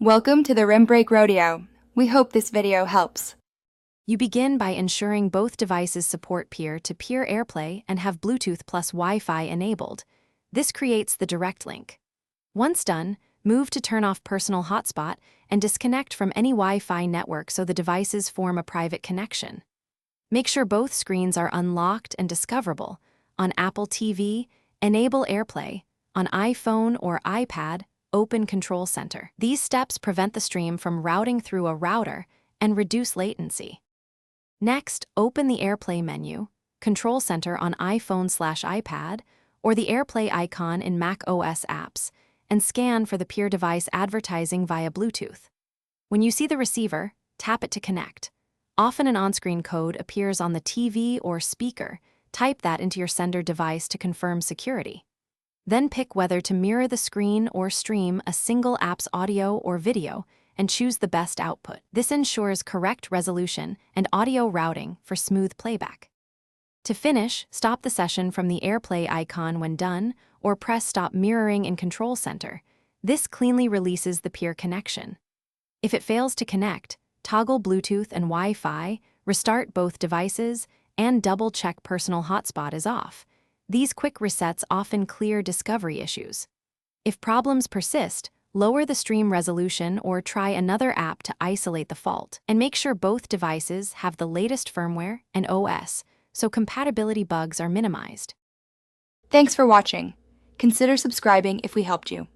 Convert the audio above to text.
Welcome to the Rim Break Rodeo. We hope this video helps. You begin by ensuring both devices support peer-to-peer AirPlay and have Bluetooth plus Wi-Fi enabled. This creates the direct link. Once done, move to turn off personal hotspot and disconnect from any Wi-Fi network so the devices form a private connection. Make sure both screens are unlocked and discoverable. On Apple TV, enable AirPlay. On iPhone or iPad, open Control Center. These steps prevent the stream from routing through a router and reduce latency. Next, open the AirPlay menu, Control Center on iPhone/iPad, or the AirPlay icon in Mac OS apps, and scan for the peer device advertising via Bluetooth. When you see the receiver, tap it to connect. Often an on-screen code appears on the TV or speaker. Type that into your sender device to confirm security. Then pick whether to mirror the screen or stream a single app's audio or video and choose the best output. This ensures correct resolution and audio routing for smooth playback. To finish, stop the session from the AirPlay icon when done or press Stop Mirroring in Control Center. This cleanly releases the peer connection. If it fails to connect, toggle Bluetooth and Wi-Fi, restart both devices, and double-check personal hotspot is off. These quick resets often clear discovery issues. If problems persist, lower the stream resolution or try another app to isolate the fault, and make sure both devices have the latest firmware and OS so compatibility bugs are minimized. Thanks for watching. Consider subscribing if we helped you.